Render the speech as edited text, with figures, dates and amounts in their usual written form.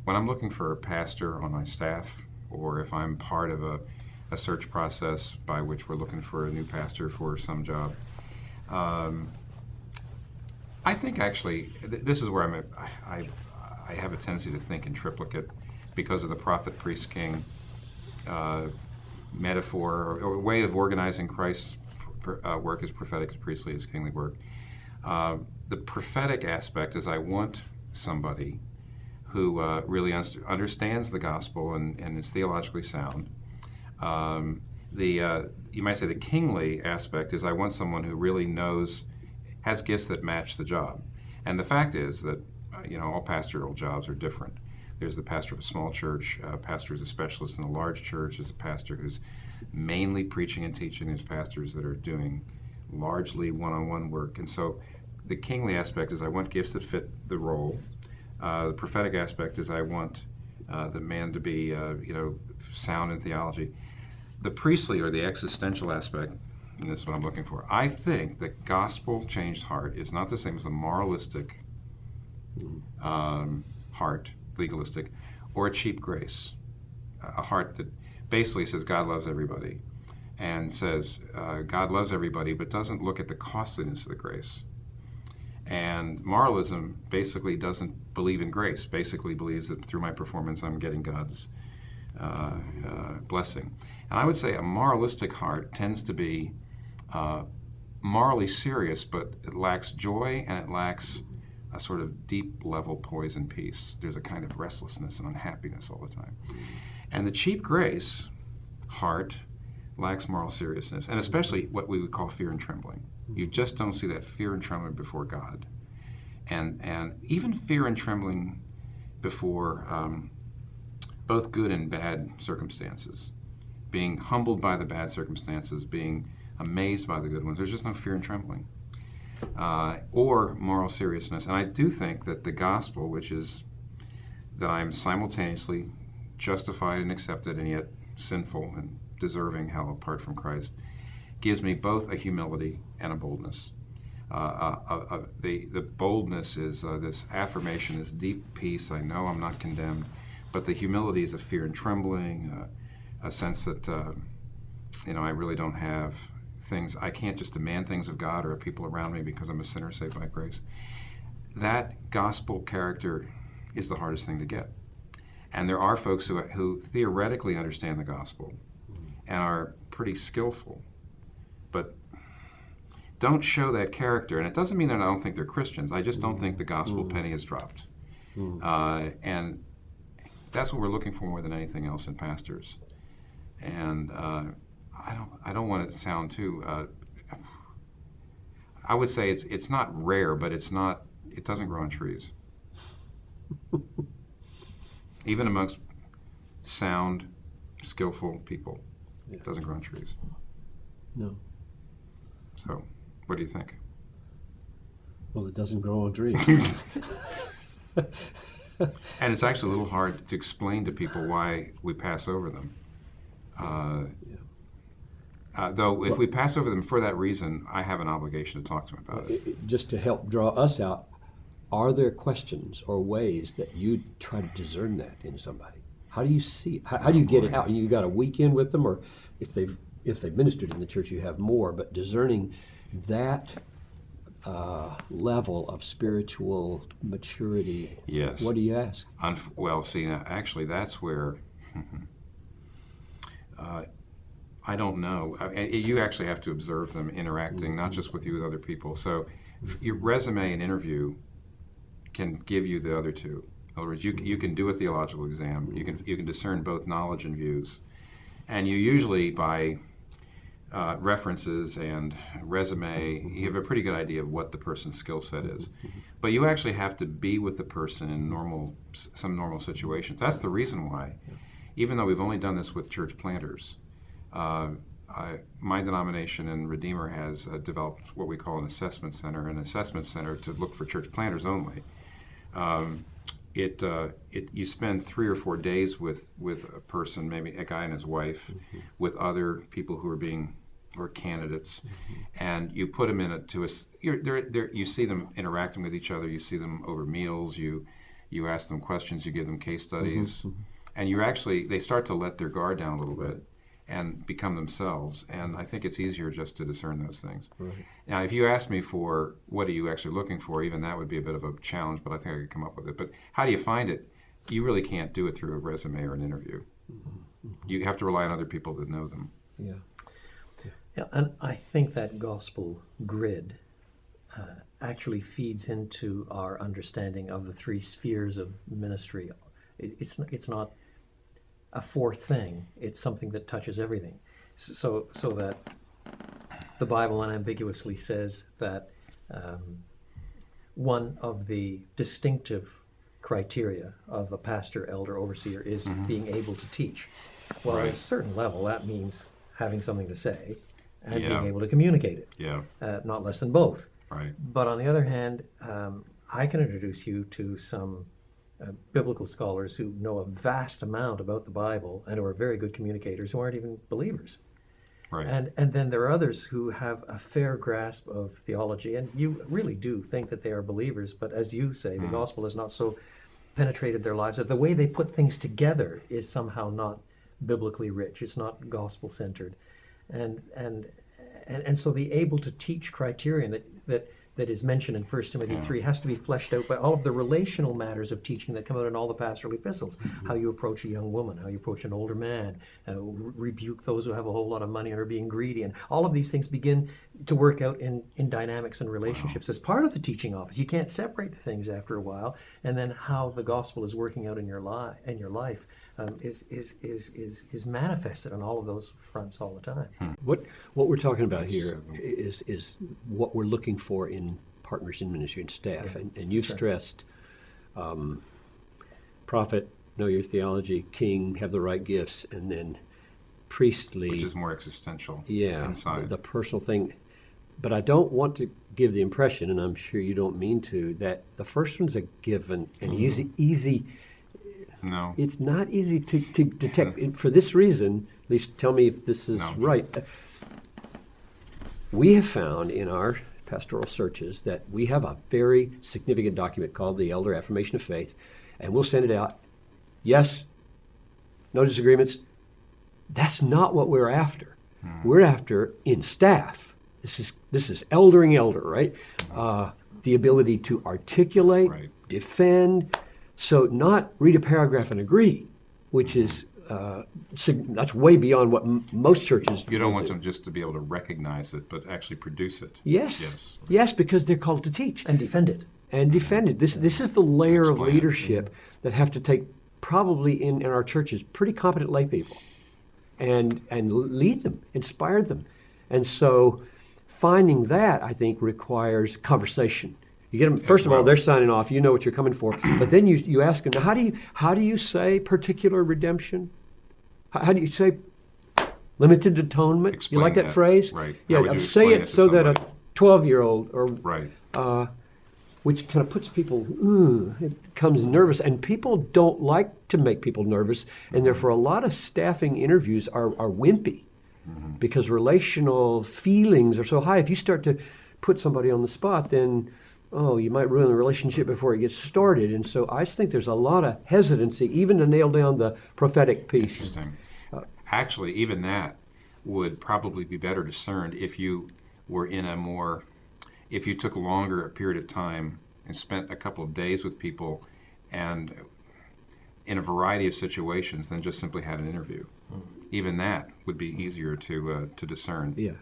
when I'm looking for a pastor on my staff, or if I'm part of a search process by which we're looking for a new pastor for some job, I think actually this is where I have a tendency to think in triplicate because of the prophet, priest, king metaphor or way of organizing Christ's work as prophetic, as priestly, as kingly work. The prophetic aspect is I want somebody who really understands the gospel and is theologically sound. You might say the kingly aspect is I want someone who really has gifts that match the job. And the fact is that all pastoral jobs are different. There's the pastor of a small church, a pastor who's a specialist in a large church, there's a pastor who's mainly preaching and teaching, there's pastors that are doing largely one-on-one work. And so the kingly aspect is I want gifts that fit the role. The prophetic aspect is I want the man to be sound in theology. The priestly or the existential aspect, and this is what I'm looking for, I think that gospel-changed heart is not the same as a moralistic heart, legalistic, or a cheap grace. A heart that basically says God loves everybody, and says God loves everybody, but doesn't look at the costliness of the grace. And moralism basically doesn't believe in grace, basically believes that through my performance I'm getting God's blessing. And I would say a moralistic heart tends to be morally serious, but it lacks joy and it lacks a sort of deep level poise and peace. There's a kind of restlessness and unhappiness all the time. And the cheap grace heart lacks moral seriousness, and especially what we would call fear and trembling. You just don't see that fear and trembling before God. And even fear and trembling before both good and bad circumstances. Being humbled by the bad circumstances, being amazed by the good ones. There's just no fear and trembling. Or moral seriousness. And I do think that the gospel, which is that I'm simultaneously justified and accepted and yet sinful and deserving hell apart from Christ, gives me both a humility and a boldness. The boldness is this affirmation, this deep peace. I know I'm not condemned. But the humility is a fear and trembling, a sense that I really don't have things. I can't just demand things of God or of people around me because I'm a sinner saved by grace. That gospel character is the hardest thing to get. And there are folks who theoretically understand the gospel and are pretty skillful, but don't show that character. And it doesn't mean that I don't think they're Christians. I just don't think the gospel penny has dropped. And that's what we're looking for more than anything else in pastors. And I don't want it to sound too. I would say it's not rare, but it doesn't grow on trees. Even amongst sound, skillful people, it doesn't grow on trees. No. So, what do you think? Well, it doesn't grow on trees. And it's actually a little hard to explain to people why we pass over them. Though if we pass over them for that reason, I have an obligation to talk to them about it. Just to help draw us out, are there questions or ways that you try to discern that in somebody? How do you see it? How do you get it out? You got a weekend with them, or if they've ministered in the church, you have more. But discerning that level of spiritual maturity. Yes. What do you ask? Well, see, actually, that's where I don't know. You actually have to observe them interacting, not just with you, with other people. So your resume and interview can give you the other two. In other words, you can do a theological exam. You can discern both knowledge and views. And you usually, by references and resume, you have a pretty good idea of what the person's skill set is. But you actually have to be with the person in some normal situations. That's the reason why, even though we've only done this with church planters, my denomination and Redeemer has developed what we call an assessment center to look for church planters only. You spend 3 or 4 days with a person, maybe a guy and his wife, with other people who are candidates, and you put them in you see them interacting with each other. You see them over meals. You you ask them questions, you give them case studies, and you actually, they start to let their guard down a little bit and become themselves. And I think it's easier just to discern those things. Right. Now, if you ask me for what are you actually looking for, even that would be a bit of a challenge, but I think I could come up with it. But how do you find it? You really can't do it through a resume or an interview. You have to rely on other people that know them. Yeah. Yeah, and I think that gospel grid actually feeds into our understanding of the three spheres of ministry. It's not a fourth thing. It's something that touches everything. So that the Bible unambiguously says that one of the distinctive criteria of a pastor, elder, overseer is being able to teach. Well, at a certain level, that means having something to say and being able to communicate it. Yeah. Not less than both. Right. But on the other hand, I can introduce you to some biblical scholars who know a vast amount about the Bible and who are very good communicators who aren't even believers. Right. And then there are others who have a fair grasp of theology, and you really do think that they are believers, but as you say, the gospel has not so penetrated their lives that the way they put things together is somehow not biblically rich. It's not gospel-centered. And so the able to teach criterion that is mentioned in 1 Timothy 3 has to be fleshed out by all of the relational matters of teaching that come out in all the pastoral epistles. How you approach a young woman, how you approach an older man, rebuke those who have a whole lot of money and are being greedy. And all of these things begin to work out in dynamics and relationships as part of the teaching office. You can't separate the things after a while. And then how the gospel is working out in your life is manifested on all of those fronts all the time. What we're talking about here is what we're looking for in partners in ministry and staff. And you've stressed prophet, know your theology, king, have the right gifts, and then priestly. Which is more existential. Yeah, inside. the personal thing. But I don't want to give the impression, and I'm sure you don't mean to, that the first one's a given and easy. No. It's not easy to detect. For this reason, at least tell me if this is right. We have found in our pastoral searches that we have a very significant document called the Elder Affirmation of Faith, and we'll send it out. Yes, no disagreements. That's not what we're after. We're after in staff. This is eldering elder, right? The ability to articulate, defend. So not read a paragraph and agree, which is that's way beyond what most churches do. You don't want them just to be able to recognize it, but actually produce it. Yes, because they're called to teach And defend it. This is the layer of leadership that have to take probably in our churches pretty competent lay people, and lead them, inspire them, and so finding that I think requires conversation. You get them, first of all, they're signing off, you know what you're coming for, but then you ask them, how do you say particular redemption? How do you say limited atonement? Explain you like that phrase? Right. Yeah, say it so that a 12-year-old or which kind of puts people, it becomes nervous, and people don't like to make people nervous, and therefore a lot of staffing interviews are wimpy because relational feelings are so high. If you start to put somebody on the spot, then you might ruin the relationship before it gets started. And so I just think there's a lot of hesitancy even to nail down the prophetic piece. Interesting. Actually, even that would probably be better discerned if you were if you took a period of time and spent a couple of days with people and in a variety of situations than just simply had an interview. Even that would be easier to discern. Yeah.